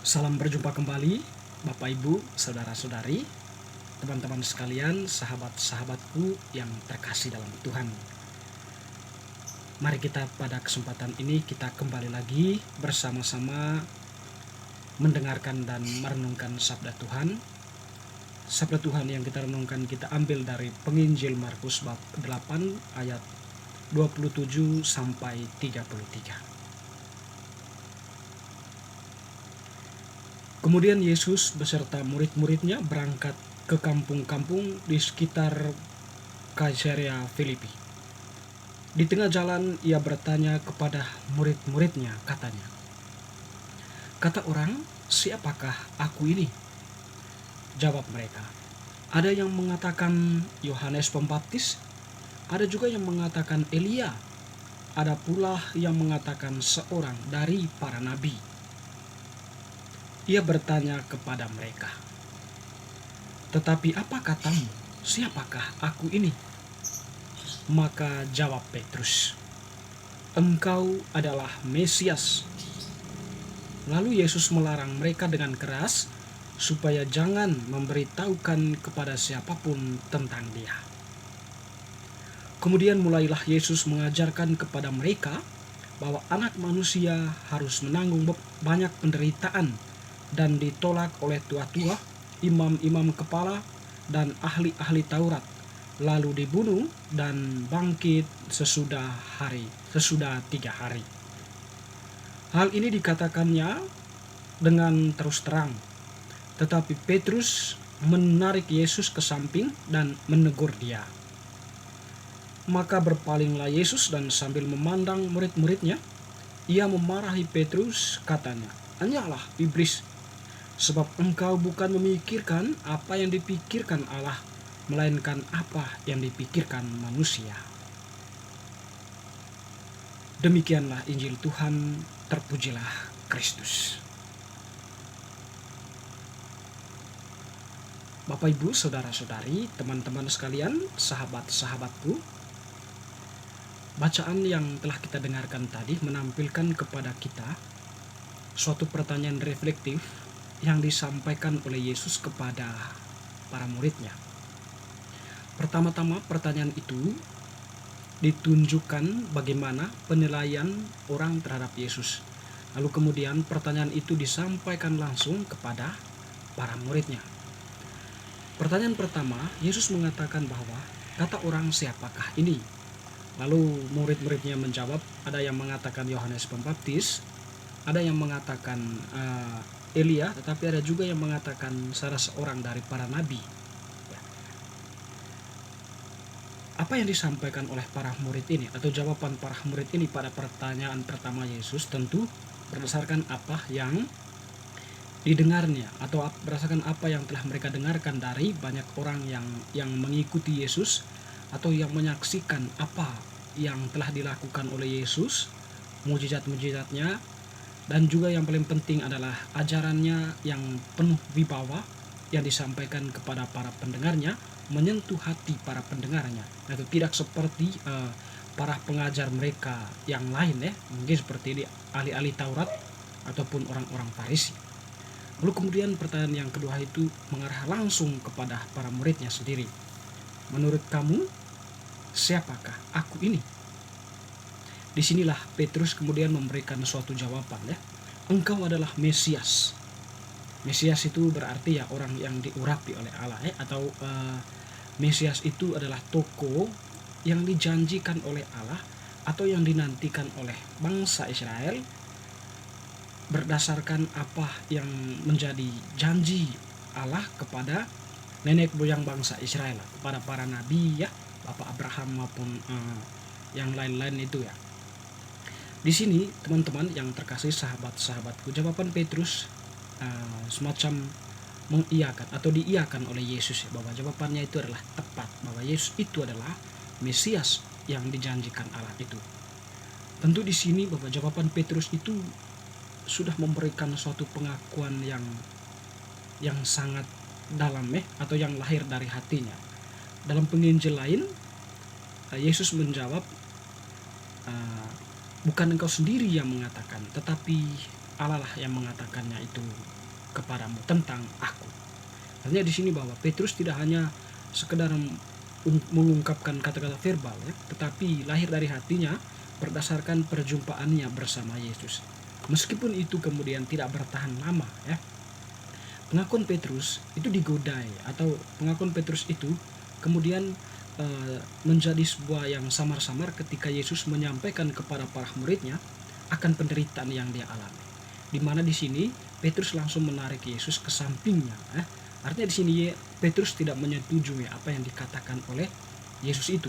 Salam berjumpa kembali, Bapak Ibu, saudara-saudari, teman-teman sekalian, sahabat-sahabatku yang terkasih dalam Tuhan. Mari kita pada kesempatan ini kita kembali lagi bersama-sama mendengarkan dan merenungkan sabda Tuhan. Sabda Tuhan yang kita renungkan kita ambil dari Penginjil Markus bab 8 ayat 27 sampai 33. Kemudian Yesus beserta murid-muridnya berangkat ke kampung-kampung di sekitar Kaisarea Filipi. Di tengah jalan ia bertanya kepada murid-muridnya, katanya, "Kata orang, siapakah aku ini?" Jawab mereka, "Ada yang mengatakan Yohanes Pembaptis, ada juga yang mengatakan Elia, ada pula yang mengatakan seorang dari para nabi." Ia bertanya kepada mereka, "Tetapi apa katamu, siapakah aku ini?" Maka jawab Petrus, "Engkau adalah Mesias." Lalu Yesus melarang mereka dengan keras supaya jangan memberitahukan kepada siapapun tentang Dia. Kemudian mulailah Yesus mengajarkan kepada mereka bahwa Anak Manusia harus menanggung banyak penderitaan dan ditolak oleh tua-tua, imam-imam kepala, dan ahli-ahli Taurat, lalu dibunuh dan bangkit sesudah 3 hari. Hal ini dikatakannya dengan terus terang, tetapi Petrus menarik Yesus ke samping dan menegur dia. Maka berpalinglah Yesus dan sambil memandang murid-muridnya, ia memarahi Petrus, katanya, "Hanyalah iblis, sebab engkau bukan memikirkan apa yang dipikirkan Allah, melainkan apa yang dipikirkan manusia." Demikianlah Injil Tuhan, terpujilah Kristus. Bapak, Ibu, saudara-saudari, teman-teman sekalian, sahabat-sahabatku, bacaan yang telah kita dengarkan tadi menampilkan kepada kita suatu pertanyaan reflektif yang disampaikan oleh Yesus kepada para muridnya. Pertama-tama pertanyaan itu ditunjukkan bagaimana penilaian orang terhadap Yesus. Lalu kemudian pertanyaan itu disampaikan langsung kepada para muridnya. Pertanyaan pertama, Yesus mengatakan bahwa, "Kata orang, siapakah ini?" Lalu murid-muridnya menjawab, ada yang mengatakan Yohanes Pembaptis, ada yang mengatakan Elia, tetapi ada juga yang mengatakan salah seorang dari para nabi. Apa yang disampaikan oleh para murid ini atau jawaban para murid ini pada pertanyaan pertama Yesus tentu berdasarkan apa yang didengarnya atau berdasarkan apa yang telah mereka dengarkan dari banyak orang yang mengikuti Yesus atau yang menyaksikan apa yang telah dilakukan oleh Yesus, mujizat-mujizatnya, dan juga yang paling penting adalah ajarannya yang penuh wibawa yang disampaikan kepada para pendengarnya, menyentuh hati para pendengarnya. Itu tidak seperti para pengajar mereka yang lain, mungkin seperti ahli-ahli Taurat ataupun orang-orang Farisi. Lalu kemudian pertanyaan yang kedua itu mengarah langsung kepada para muridnya sendiri. "Menurut kamu, siapakah aku ini?" Disinilah Petrus kemudian memberikan suatu jawaban, "Engkau adalah Mesias." Mesias itu berarti orang yang diurapi oleh Allah, atau Mesias itu adalah tokoh yang dijanjikan oleh Allah atau yang dinantikan oleh bangsa Israel berdasarkan apa yang menjadi janji Allah kepada nenek moyang bangsa Israel, kepada para nabi, Bapak Abraham maupun yang lain-lain itu. Di sini teman-teman yang terkasih, sahabat-sahabatku, jawaban Petrus semacam mengiyakan atau diiyakan oleh Yesus, bahwa jawabannya itu adalah tepat, bahwa Yesus itu adalah Mesias yang dijanjikan Allah itu. Tentu di sini bahwa jawaban Petrus itu sudah memberikan suatu pengakuan yang sangat dalam, atau yang lahir dari hatinya. Dalam penginjil lain, Yesus menjawab, "Bukan engkau sendiri yang mengatakan, tetapi Allah lah yang mengatakannya itu kepadamu tentang aku. Artinya di sini bahwa Petrus tidak hanya sekedar mengungkapkan kata-kata verbal ya, tetapi lahir dari hatinya berdasarkan perjumpaannya bersama Yesus. Meskipun itu kemudian tidak bertahan lama ya. Pengakuan Petrus itu digodai, atau pengakuan Petrus itu kemudian menjadi sebuah yang samar-samar ketika Yesus menyampaikan kepada para muridnya akan penderitaan yang dia alami. Di mana di sini Petrus langsung menarik Yesus ke sampingnya. Artinya di sini Petrus tidak menyetujui apa yang dikatakan oleh Yesus itu.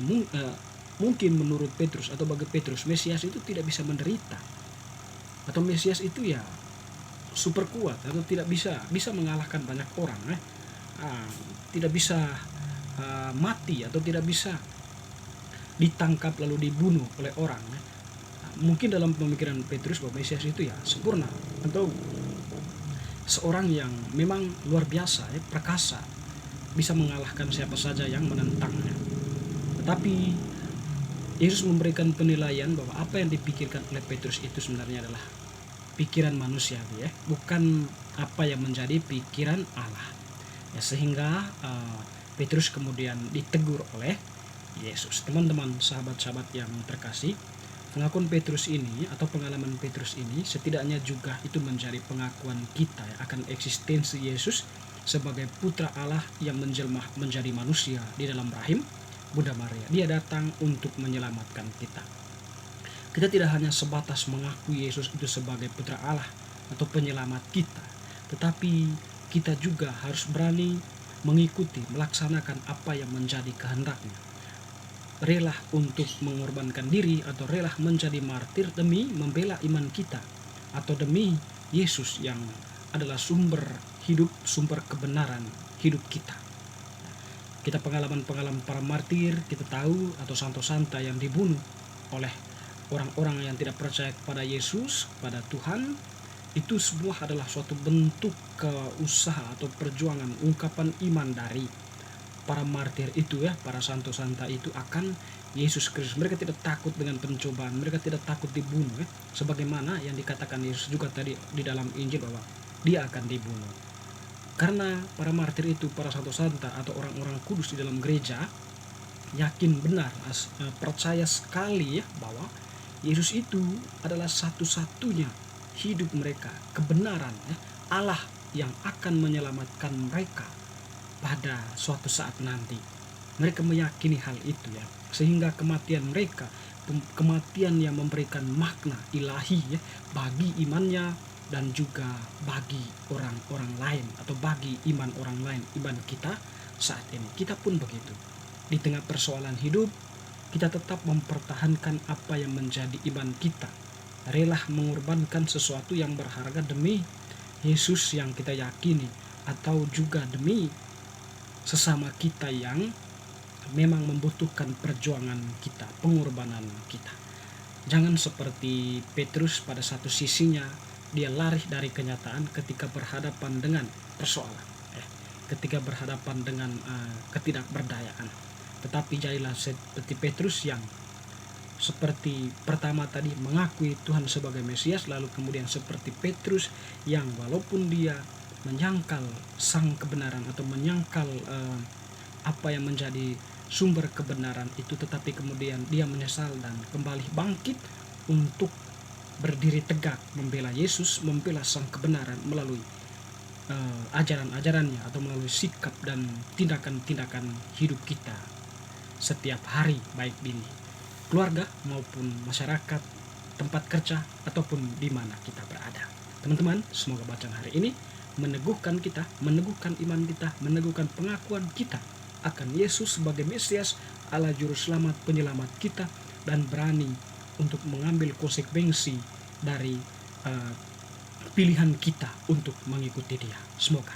Mungkin menurut Petrus atau bagi Petrus, Mesias itu tidak bisa menderita, atau Mesias itu ya super kuat atau tidak bisa mengalahkan banyak orang, tidak bisa mati atau tidak bisa ditangkap lalu dibunuh oleh orang. Mungkin dalam pemikiran Petrus bahwa Mesias itu ya sempurna, atau seorang yang memang luar biasa ya, perkasa, bisa mengalahkan siapa saja yang menentangnya. Tetapi Yesus memberikan penilaian bahwa apa yang dipikirkan oleh Petrus itu sebenarnya adalah pikiran manusiawi ya, bukan apa yang menjadi pikiran Allah. Ya, sehingga Petrus kemudian ditegur oleh Yesus. Teman-teman, sahabat-sahabat yang terkasih, pengakuan Petrus ini atau pengalaman Petrus ini setidaknya juga itu menjadi pengakuan kita ya, akan eksistensi Yesus sebagai putra Allah yang menjelma menjadi manusia di dalam rahim Bunda Maria. Dia datang untuk menyelamatkan kita. Kita tidak hanya sebatas mengakui Yesus itu sebagai putra Allah atau penyelamat kita, tetapi kita juga harus berani mengikuti, melaksanakan apa yang menjadi kehendaknya. Rela untuk mengorbankan diri atau rela menjadi martir demi membela iman kita, atau demi Yesus yang adalah sumber hidup, sumber kebenaran hidup kita. Kita pengalaman-pengalaman para martir, kita tahu, atau santo-santa yang dibunuh oleh orang-orang yang tidak percaya kepada Yesus, pada Tuhan, itu semua adalah suatu bentuk usaha atau perjuangan ungkapan iman dari para martir itu ya, para santo-santa itu akan Yesus Kristus. Mereka tidak takut dengan pencobaan, mereka tidak takut dibunuh ya, sebagaimana yang dikatakan Yesus juga tadi di dalam Injil bahwa dia akan dibunuh. Karena para martir itu, para santo-santa atau orang-orang kudus di dalam gereja, yakin benar, percaya sekali ya bahwa Yesus itu adalah satu-satunya hidup mereka, kebenaran ya, Allah yang akan menyelamatkan mereka pada suatu saat nanti. Mereka meyakini hal itu ya, sehingga kematian mereka, kematian yang memberikan makna ilahi ya bagi imannya dan juga bagi orang-orang lain, atau bagi iman orang lain, iman kita saat ini. Kita pun begitu. Di tengah persoalan hidup, kita tetap mempertahankan apa yang menjadi iman kita. Rela mengorbankan sesuatu yang berharga demi Yesus yang kita yakini, atau juga demi sesama kita yang memang membutuhkan perjuangan kita, pengorbanan kita. Jangan seperti Petrus pada satu sisinya dia lari dari kenyataan ketika berhadapan dengan persoalan, ketika berhadapan dengan ketidakberdayaan. Tetapi jadilah seperti Petrus yang seperti pertama tadi mengakui Tuhan sebagai Mesias, lalu kemudian seperti Petrus yang walaupun dia menyangkal sang kebenaran atau menyangkal apa yang menjadi sumber kebenaran itu, tetapi kemudian dia menyesal dan kembali bangkit untuk berdiri tegak membela Yesus, membela sang kebenaran melalui ajaran-ajarannya atau melalui sikap dan tindakan-tindakan hidup kita setiap hari, baik di keluarga maupun masyarakat, tempat kerja, ataupun di mana kita berada. Teman-teman, semoga bacaan hari ini meneguhkan kita, meneguhkan iman kita, meneguhkan pengakuan kita akan Yesus sebagai Mesias, Allah Juru Selamat, penyelamat kita, dan berani untuk mengambil konsekuensi dari pilihan kita untuk mengikuti Dia. Semoga